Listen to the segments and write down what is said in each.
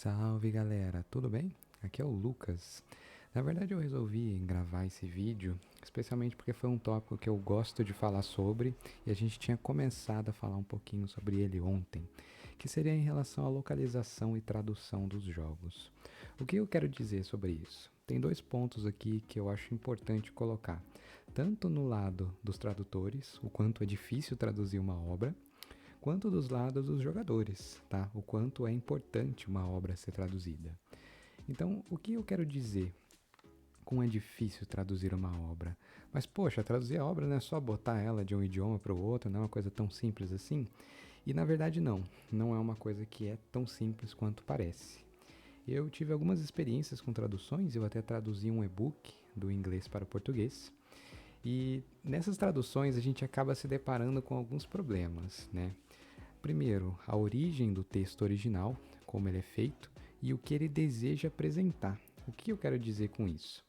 Salve galera, tudo bem? Aqui é o Lucas. Na verdade, eu resolvi gravar esse vídeo, especialmente porque foi um tópico que eu gosto de falar sobre e a gente tinha começado a falar um pouquinho sobre ele ontem, que seria em relação à localização e tradução dos jogos. O que eu quero dizer sobre isso? Tem dois pontos aqui que eu acho importante colocar, tanto no lado dos tradutores, o quanto é difícil traduzir uma obra, quanto dos lados dos jogadores, tá? O quanto é importante uma obra ser traduzida. Então, o que eu quero dizer com é difícil traduzir uma obra? Mas, poxa, traduzir a obra não é só botar ela de um idioma para o outro, não é uma coisa tão simples assim? E na verdade não é uma coisa que é tão simples quanto parece. Eu tive algumas experiências com traduções, eu até traduzi um e-book do inglês para o português. E nessas traduções a gente acaba se deparando com alguns problemas, né? Primeiro, a origem do texto original, como ele é feito, e o que ele deseja apresentar. O que eu quero dizer com isso?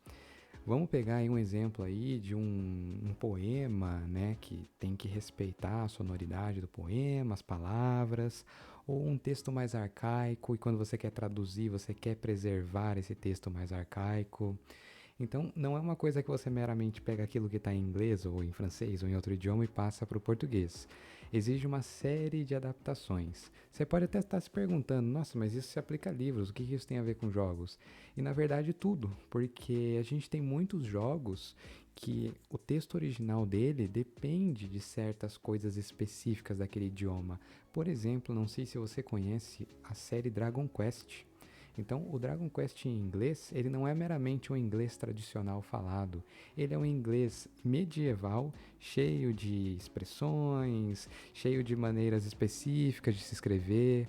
Vamos pegar aí um exemplo aí de um poema, né, que tem que respeitar a sonoridade do poema, as palavras, ou um texto mais arcaico, e quando você quer traduzir, você quer preservar esse texto mais arcaico. Então, não é uma coisa que você meramente pega aquilo que está em inglês ou em francês ou em outro idioma e passa para o português. Exige uma série de adaptações. Você pode até estar se perguntando, nossa, mas isso se aplica a livros, o que isso tem a ver com jogos? E na verdade tudo, porque a gente tem muitos jogos que o texto original dele depende de certas coisas específicas daquele idioma. Por exemplo, não sei se você conhece a série Dragon Quest. Então, o Dragon Quest em inglês, ele não é meramente um inglês tradicional falado. Ele é um inglês medieval, cheio de expressões, cheio de maneiras específicas de se escrever.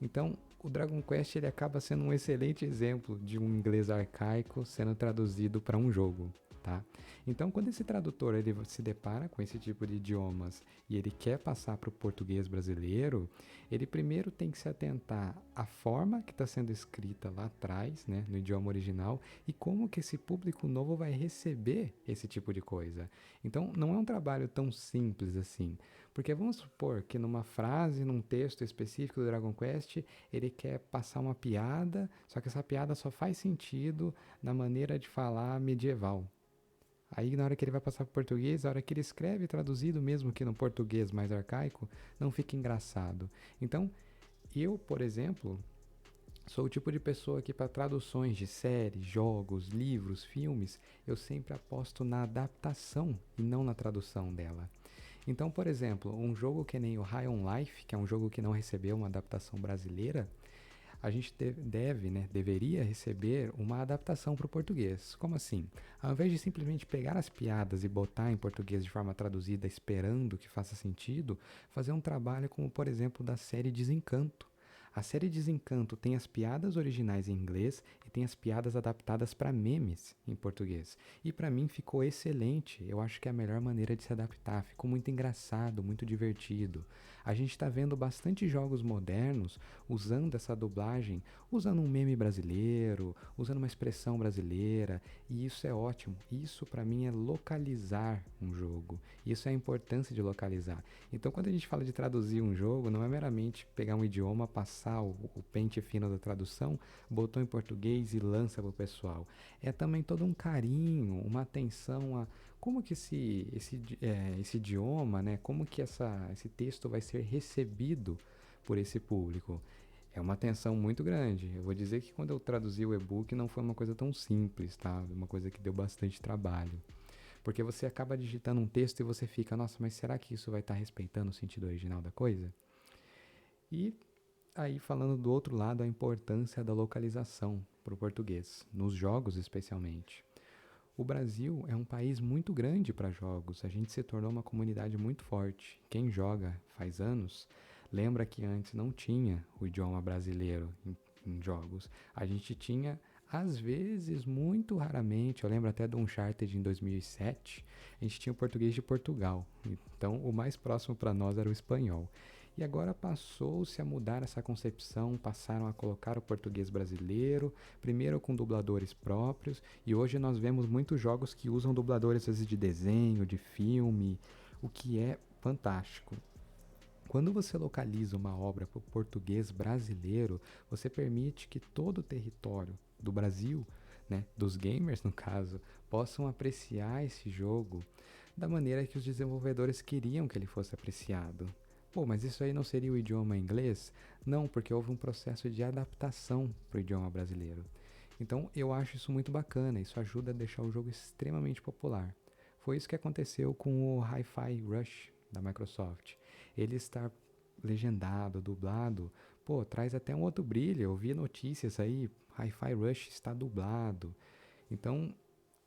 Então, o Dragon Quest ele acaba sendo um excelente exemplo de um inglês arcaico sendo traduzido para um jogo. Tá? Então, quando esse tradutor ele se depara com esse tipo de idiomas e ele quer passar para o português brasileiro, ele primeiro tem que se atentar à forma que está sendo escrita lá atrás, né, no idioma original, e como que esse público novo vai receber esse tipo de coisa. Então, não é um trabalho tão simples assim, porque vamos supor que numa frase, num texto específico do Dragon Quest, ele quer passar uma piada, só que essa piada só faz sentido na maneira de falar medieval. Aí, na hora que ele vai passar para o português, a hora que ele escreve traduzido, mesmo que no português mais arcaico, não fica engraçado. Então, eu, por exemplo, sou o tipo de pessoa que, para traduções de séries, jogos, livros, filmes, eu sempre aposto na adaptação e não na tradução dela. Então, por exemplo, um jogo que nem o High on Life, que é um jogo que não recebeu uma adaptação brasileira, a gente deve, né, deveria receber uma adaptação para o português. Como assim? Ao invés de simplesmente pegar as piadas e botar em português de forma traduzida, esperando que faça sentido, fazer um trabalho como, por exemplo, da série Desencanto. A série Desencanto tem as piadas originais em inglês e tem as piadas adaptadas para memes em português. E para mim ficou excelente. Eu acho que é a melhor maneira de se adaptar. Ficou muito engraçado, muito divertido. A gente está vendo bastante jogos modernos usando essa dublagem, usando um meme brasileiro, usando uma expressão brasileira, e isso é ótimo. Isso para mim é localizar um jogo. Isso é a importância de localizar. Então, quando a gente fala de traduzir um jogo, não é meramente pegar um idioma, passar o pente fino da tradução, botou em português e lança para o pessoal. É também todo um carinho, uma atenção a como que esse idioma, né, como que esse texto vai ser recebido por esse público. É uma atenção muito grande. Eu vou dizer que quando eu traduzi o e-book não foi uma coisa tão simples, tá? Uma coisa que deu bastante trabalho. Porque você acaba digitando um texto e você fica, nossa, mas será que isso vai estar respeitando o sentido original da coisa? E aí, falando do outro lado, a importância da localização para o português, nos jogos especialmente. O Brasil é um país muito grande para jogos, a gente se tornou uma comunidade muito forte. Quem joga faz anos lembra que antes não tinha o idioma brasileiro em jogos. A gente tinha, às vezes, muito raramente, eu lembro até do Uncharted em 2007, a gente tinha o português de Portugal. Então, o mais próximo para nós era o espanhol. E agora passou-se a mudar essa concepção, passaram a colocar o português brasileiro, primeiro com dubladores próprios, e hoje nós vemos muitos jogos que usam dubladores às vezes de desenho, de filme, o que é fantástico. Quando você localiza uma obra para o português brasileiro, você permite que todo o território do Brasil, né, dos gamers no caso, possam apreciar esse jogo da maneira que os desenvolvedores queriam que ele fosse apreciado. Pô, mas isso aí não seria o idioma inglês? Não, porque houve um processo de adaptação para o idioma brasileiro. Então eu acho isso muito bacana, isso ajuda a deixar o jogo extremamente popular. Foi isso que aconteceu com o Hi-Fi Rush da Microsoft. Ele está legendado, dublado, pô, traz até um outro brilho. Eu vi notícias aí, Hi-Fi Rush está dublado. Então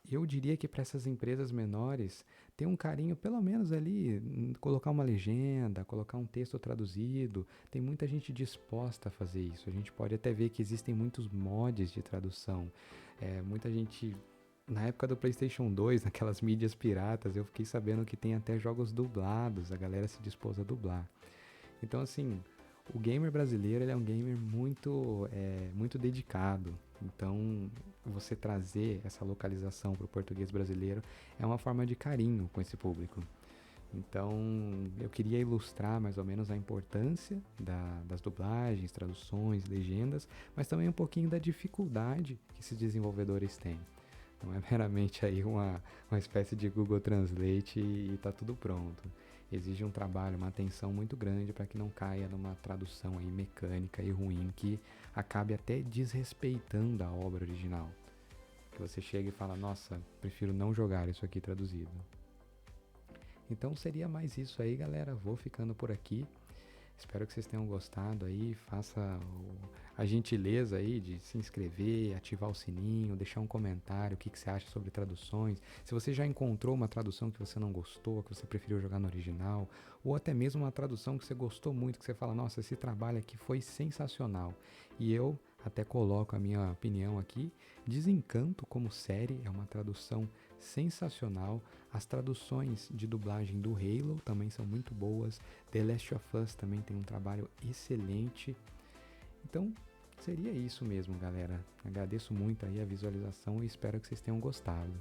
eu diria que para essas empresas menores, ter um carinho, pelo menos ali, colocar uma legenda, colocar um texto traduzido, tem muita gente disposta a fazer isso. A gente pode até ver que existem muitos mods de tradução. Muita gente, na época do PlayStation 2, naquelas mídias piratas, eu fiquei sabendo que tem até jogos dublados, a galera se dispôs a dublar. Então, assim, o gamer brasileiro ele é um gamer muito dedicado. Então, você trazer essa localização para o português brasileiro é uma forma de carinho com esse público. Então, eu queria ilustrar mais ou menos a importância das dublagens, traduções, legendas, mas também um pouquinho da dificuldade que esses desenvolvedores têm. Não é meramente aí uma espécie de Google Translate e está tudo pronto. Exige um trabalho, uma atenção muito grande para que não caia numa tradução aí mecânica e ruim que acabe até desrespeitando a obra original. Que você chega e fala, nossa, prefiro não jogar isso aqui traduzido. Então seria mais isso aí, galera. Vou ficando por aqui. Espero que vocês tenham gostado aí. Faça a gentileza aí de se inscrever, ativar o sininho, deixar um comentário, o que você acha sobre traduções. Se você já encontrou uma tradução que você não gostou, que você preferiu jogar no original, ou até mesmo uma tradução que você gostou muito, que você fala, nossa, esse trabalho aqui foi sensacional. E eu até coloco a minha opinião aqui. Desencanto como série é uma tradução sensacional. As traduções de dublagem do Halo também são muito boas. The Last of Us também tem um trabalho excelente. Então, seria isso mesmo, galera. Agradeço muito aí a visualização e espero que vocês tenham gostado.